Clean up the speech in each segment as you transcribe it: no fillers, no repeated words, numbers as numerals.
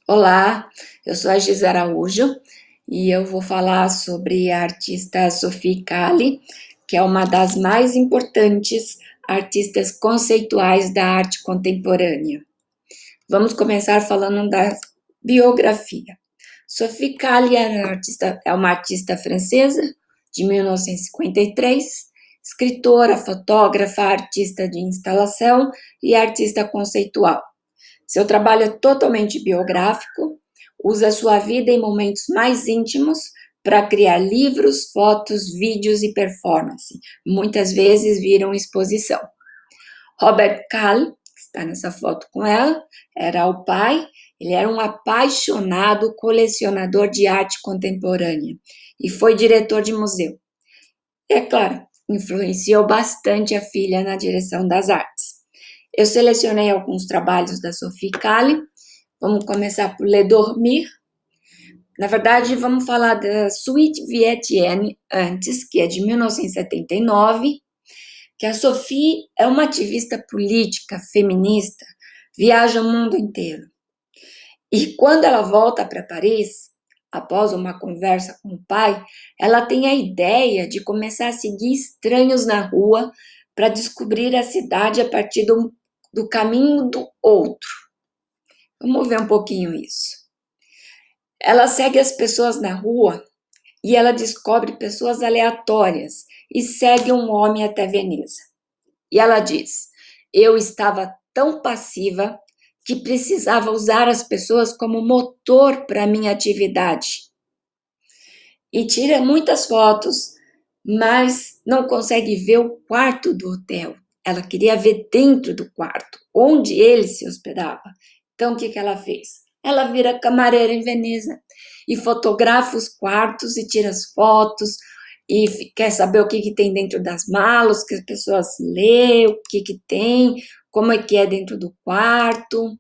Olá, eu sou a Giza Araújo e eu vou falar sobre a artista Sophie Calle, que é uma das mais importantes artistas conceituais da arte contemporânea. Vamos começar falando da biografia. Sophie Calle é uma artista francesa de 1953, escritora, fotógrafa, artista de instalação e artista conceitual. Seu trabalho é totalmente biográfico, usa sua vida em momentos mais íntimos para criar livros, fotos, vídeos e performance. Muitas vezes viram exposição. Robert Kahl, que está nessa foto com ela, era o pai. Ele era um apaixonado colecionador de arte contemporânea e foi diretor de museu. É claro, influenciou bastante a filha na direção das artes. Eu selecionei alguns trabalhos da Sophie Calle. Vamos começar por Le Dormir. Na verdade, vamos falar da Suite Vietienne antes, que é de 1979, que a Sophie é uma ativista política, feminista, viaja o mundo inteiro. E quando ela volta para Paris, após uma conversa com o pai, ela tem a ideia de começar a seguir estranhos na rua para descobrir a cidade a partir do caminho do outro. Vamos ver um pouquinho isso. Ela segue as pessoas na rua e ela descobre pessoas aleatórias e segue um homem até Veneza. E ela diz: eu estava tão passiva que precisava usar as pessoas como motor para a minha atividade. E tira muitas fotos, mas não consegue ver o quarto do hotel. Ela queria ver dentro do quarto, onde ele se hospedava. Então, o que ela fez? Ela vira camareira em Veneza e fotografa os quartos e tira as fotos e quer saber o que tem dentro das malas, que as pessoas lêem, o que tem, como é que é dentro do quarto.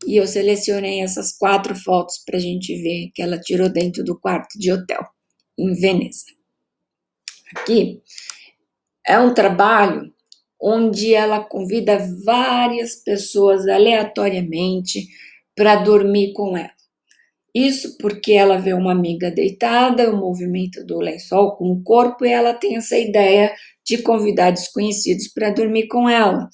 E eu selecionei essas 4 fotos para a gente ver que ela tirou dentro do quarto de hotel, em Veneza. Aqui é um trabalho onde ela convida várias pessoas aleatoriamente para dormir com ela. Isso porque ela vê uma amiga deitada, o movimento do lençol com o corpo, e ela tem essa ideia de convidar desconhecidos para dormir com ela.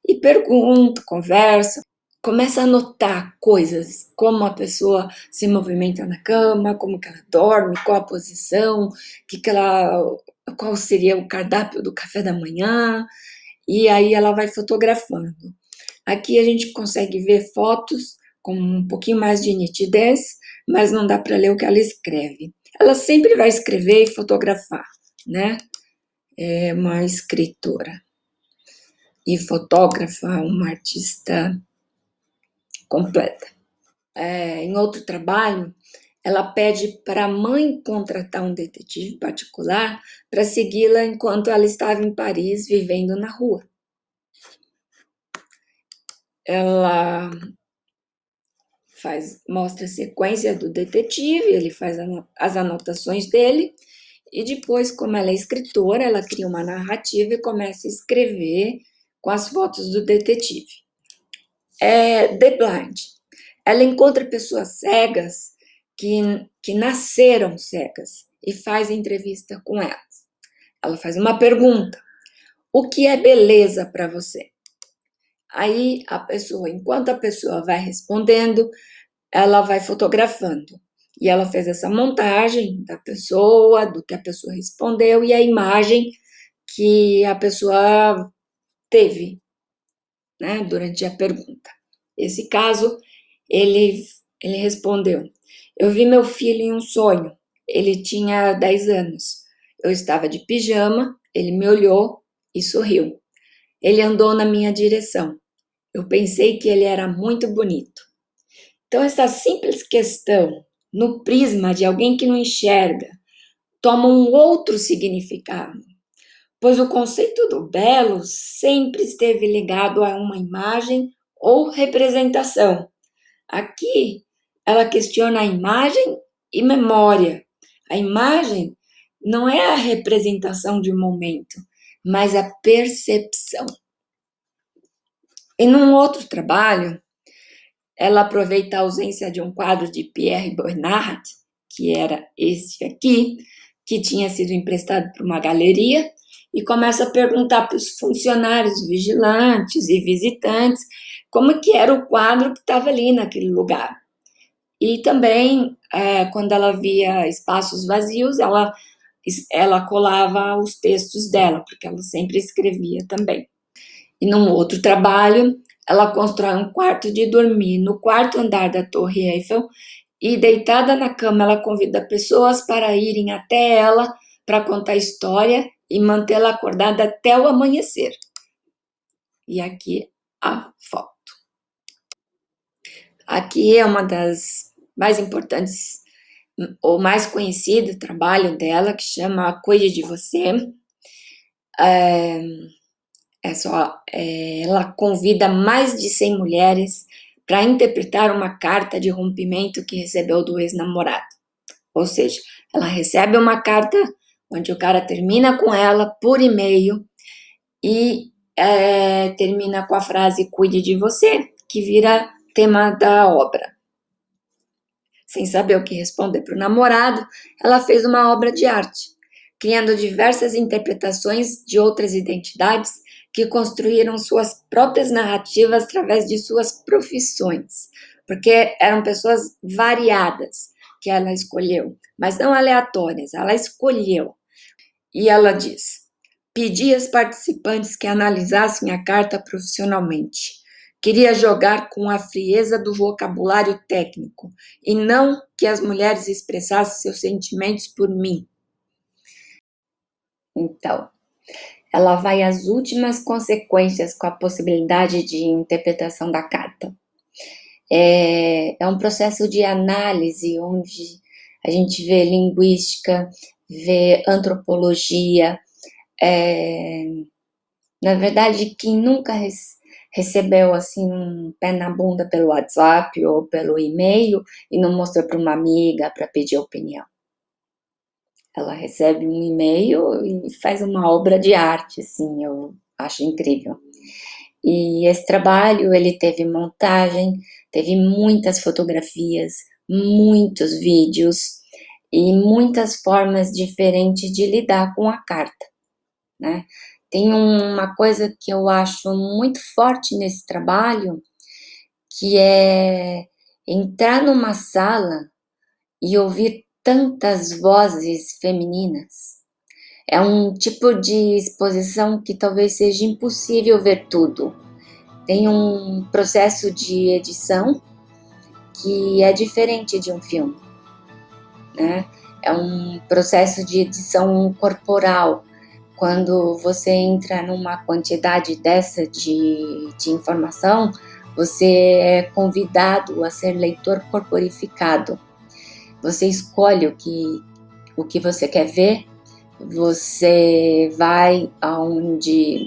E pergunta, conversa, começa a notar coisas, como a pessoa se movimenta na cama, como que ela dorme, qual a posição, qual seria o cardápio do café da manhã, e aí ela vai fotografando. Aqui a gente consegue ver fotos com um pouquinho mais de nitidez, mas não dá para ler o que ela escreve. Ela sempre vai escrever e fotografar, né? É uma escritora e fotógrafa, uma artista completa. Em outro trabalho, ela pede para a mãe contratar um detetive particular para segui-la enquanto ela estava em Paris, vivendo na rua. Ela mostra a sequência do detetive, ele faz as anotações dele, e depois, como ela é escritora, ela cria uma narrativa e começa a escrever com as fotos do detetive. The Blind. Ela encontra pessoas cegas que nasceram cegas e faz entrevista com elas. Ela faz uma pergunta: o que é beleza para você? Aí enquanto a pessoa vai respondendo, ela vai fotografando. E ela fez essa montagem da pessoa, do que a pessoa respondeu e a imagem que a pessoa teve, né, durante a pergunta. Esse caso, ele respondeu: eu vi meu filho em um sonho. Ele tinha 10 anos. Eu estava de pijama, ele me olhou e sorriu. Ele andou na minha direção. Eu pensei que ele era muito bonito. Então, essa simples questão, no prisma de alguém que não enxerga, toma um outro significado, pois o conceito do belo sempre esteve ligado a uma imagem ou representação. Aqui, ela questiona a imagem e memória. A imagem não é a representação de um momento, mas a percepção. Em um outro trabalho, ela aproveita a ausência de um quadro de Pierre Bonnard, que era este aqui, que tinha sido emprestado para uma galeria, e começa a perguntar para os funcionários, vigilantes e visitantes, como que era o quadro que estava ali naquele lugar. E também, quando ela via espaços vazios, ela colava os textos dela, porque ela sempre escrevia também. E num outro trabalho, ela constrói um quarto de dormir no quarto andar da Torre Eiffel e, deitada na cama, ela convida pessoas para irem até ela para contar história e mantê-la acordada até o amanhecer. E aqui a foto. Aqui é uma das mais importantes, ou mais conhecido trabalho dela, que chama Cuide de Você. Ela convida mais de 100 mulheres para interpretar uma carta de rompimento que recebeu do ex-namorado. Ou seja, ela recebe uma carta onde o cara termina com ela por e-mail e termina com a frase "cuide de você", que vira tema da obra. Sem saber o que responder para o namorado, ela fez uma obra de arte, criando diversas interpretações de outras identidades que construíram suas próprias narrativas através de suas profissões, porque eram pessoas variadas que ela escolheu, mas não aleatórias, ela escolheu. E ela diz: pedi às participantes que analisassem a carta profissionalmente. Queria jogar com a frieza do vocabulário técnico e não que as mulheres expressassem seus sentimentos por mim. Então, ela vai às últimas consequências com a possibilidade de interpretação da carta. É um processo de análise onde a gente vê linguística, vê antropologia. Na verdade, quem nunca recebeu assim um pé na bunda pelo WhatsApp ou pelo e-mail e não mostrou para uma amiga para pedir opinião? Ela recebe um e-mail e faz uma obra de arte, assim, eu acho incrível. E esse trabalho, ele teve montagem, teve muitas fotografias, muitos vídeos e muitas formas diferentes de lidar com a carta, né? Tem uma coisa que eu acho muito forte nesse trabalho, que é entrar numa sala e ouvir tantas vozes femininas. É um tipo de exposição que talvez seja impossível ver tudo. Tem um processo de edição que é diferente de um filme, né? É um processo de edição corporal. Quando você entra numa quantidade dessa de informação, você é convidado a ser leitor corporificado. Você escolhe o que você quer ver, você vai aonde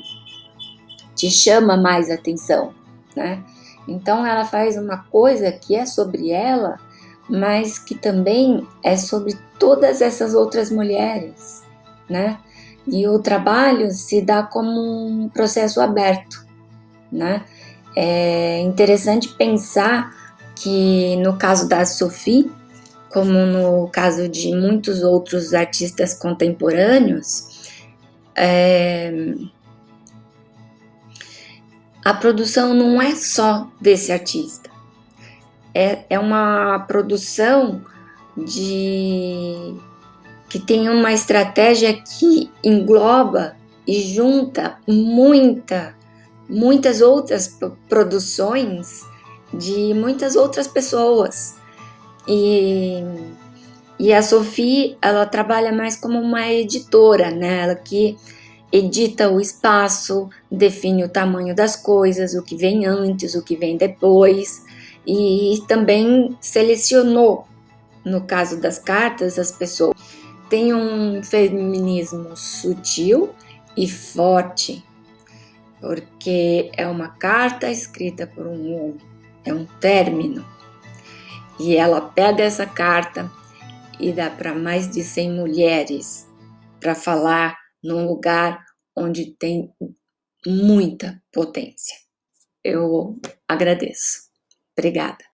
te chama mais atenção, né? Então ela faz uma coisa que é sobre ela, mas que também é sobre todas essas outras mulheres, né? E o trabalho se dá como um processo aberto, né? É interessante pensar que no caso da Sophie, como no caso de muitos outros artistas contemporâneos, a produção não é só desse artista, é uma produção que tem uma estratégia que engloba e junta muitas outras produções de muitas outras pessoas. E a Sophie, ela trabalha mais como uma editora, né? Ela que edita o espaço, define o tamanho das coisas, o que vem antes, o que vem depois, e também selecionou, no caso das cartas, as pessoas. Tem um feminismo sutil e forte, porque é uma carta escrita por um homem, é um término. E ela pega essa carta e dá para mais de 100 mulheres para falar num lugar onde tem muita potência. Eu agradeço. Obrigada.